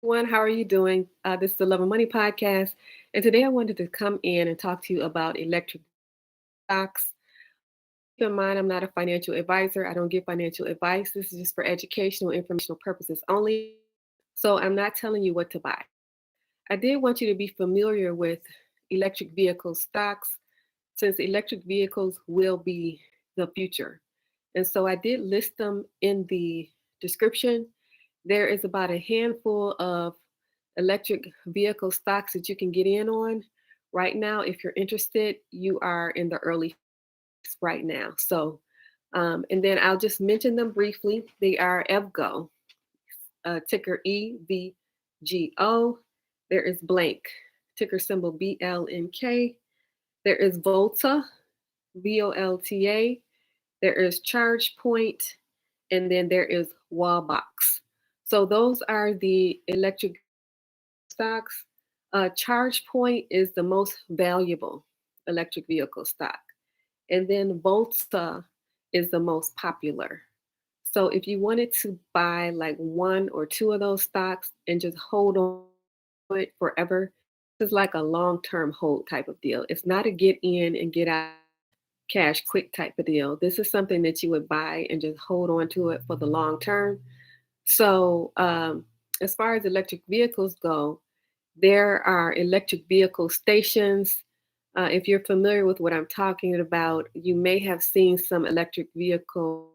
Everyone, how are you doing? This is the Love and Money podcast, and today I wanted to come in and talk to you about electric stocks. Keep in mind, I'm not a financial advisor. I don't give financial advice. This is just for educational, informational purposes only. So I'm not telling you what to buy. I did want you to be familiar with electric vehicle stocks, since electric vehicles will be the future. And so I did list them in the description. There is about a handful of electric vehicle stocks that you can get in on. Right now, if you're interested, you are in the early right now. And then I'll just mention them briefly. They are EVGO, ticker EVGO. There is Blank, ticker symbol BLNK. There is Volta, VOLTA. There is Chargepoint, and then there is Wallbox. So those are the electric stocks. Chargepoint is the most valuable electric vehicle stock, and then Volta is the most popular. So if you wanted to buy like one or two of those stocks and just hold on to it forever, this is like a long-term hold type of deal. It's not a get in and get out cash quick type of deal. This is something that you would buy and just hold on to it for the long term. So as far as electric vehicles go, there are electric vehicle stations. If you're familiar with what I'm talking about, you may have seen some electric vehicle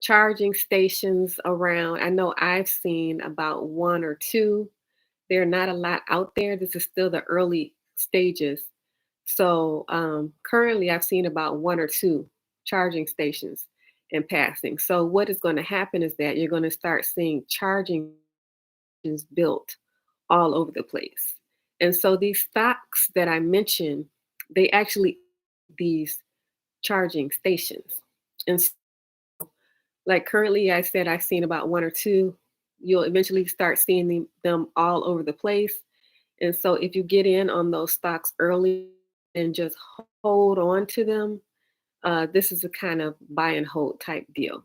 charging stations around. I know I've seen about one or two. There are not a lot out there. This is still the early stages. So currently, I've seen about one or two charging stations in passing. So what is going to happen is that you're going to start seeing charging stations built all over the place. And so these stocks that I mentioned, they actually these charging stations. And so, like currently, I said I've seen about one or two. You'll eventually start seeing them all over the place. And so if you get in on those stocks early and just hold on to them, this is a kind of buy and hold type deal.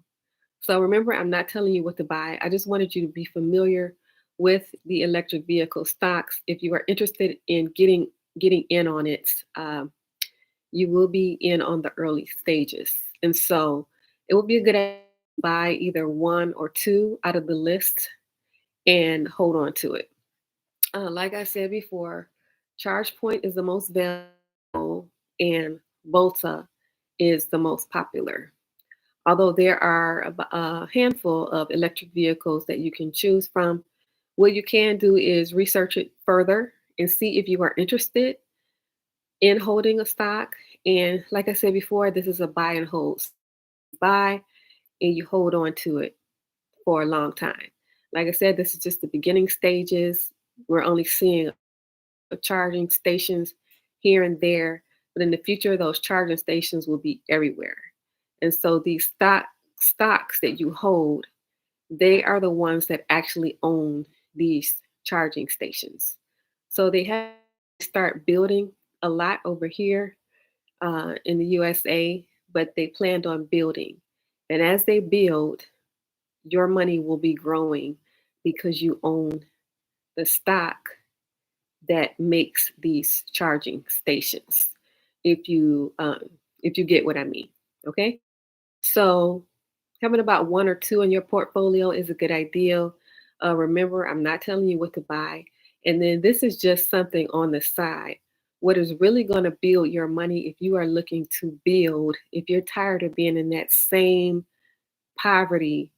So remember, I'm not telling you what to buy. I just wanted you to be familiar with the electric vehicle stocks. If you are interested in getting in on it, you will be in on the early stages. And so it would be a good idea to buy either one or two out of the list and hold on to it. Like I said before, ChargePoint is the most valuable and Volta is the most popular. Although there are a handful of electric vehicles that you can choose from, what you can do is research it further and see if you are interested in holding a stock. And like I said before, this is a buy and hold. Buy and you hold on to it for a long time. Like I said, this is just the beginning stages. We're only seeing charging stations here and there, but in the future, those charging stations will be everywhere. And so these stocks that you hold, they are the ones that actually own these charging stations. So they have to start building a lot over here in the USA, but they planned on building. And as they build, your money will be growing because you own the stock that makes these charging stations. If you if you get what I mean, okay. So having about one or two in your portfolio is a good idea. Remember, I'm not telling you what to buy, and then this is just something on the side. What is really going to build your money if you are looking to build, if you're tired of being in that same poverty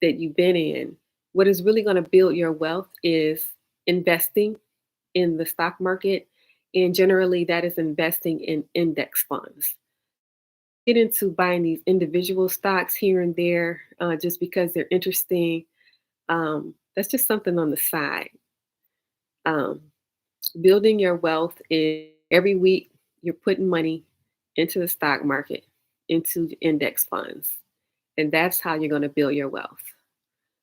that you've been in, what is really going to build your wealth is investing in the stock market. And generally, that is investing in index funds. Get into buying these individual stocks here and there just because they're interesting. That's just something on the side. Um, Building your wealth is every week you're putting money into the stock market, into index funds. And that's how you're going to build your wealth,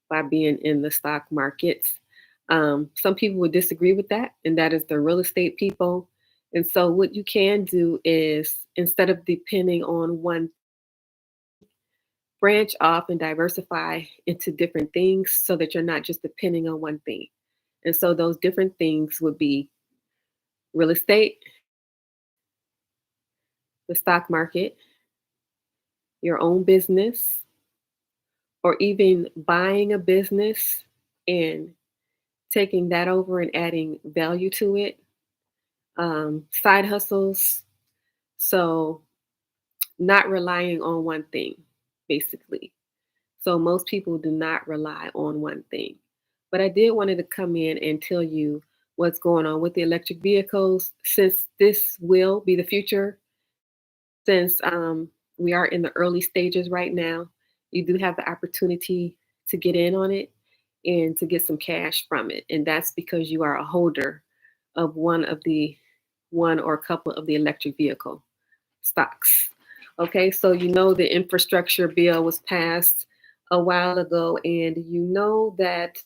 by being in the stock markets. Some people would disagree with that, and that is the real estate people. And so, what you can do is instead of depending on one, branch off and diversify into different things so that you're not just depending on one thing. And so those different things would be real estate, the stock market, your own business, or even buying a business and taking that over and adding value to it, side hustles. So, not relying on one thing, basically. So, most people do not rely on one thing. But I did wanted to come in and tell you what's going on with the electric vehicles since this will be the future. Since we are in the early stages right now, you do have the opportunity to get in on it and to get some cash from it. And that's because you are a holder of one or a couple of the electric vehicle stocks. Okay, so you know the infrastructure bill was passed a while ago, and you know that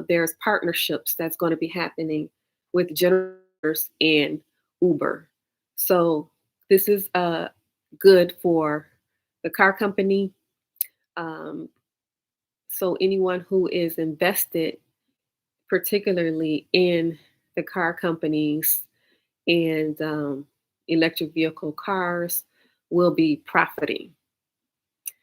there's partnerships that's going to be happening with generators and Uber. So this is good for the car company. Um, so anyone who is invested, particularly in the car companies and electric vehicle cars, will be profiting.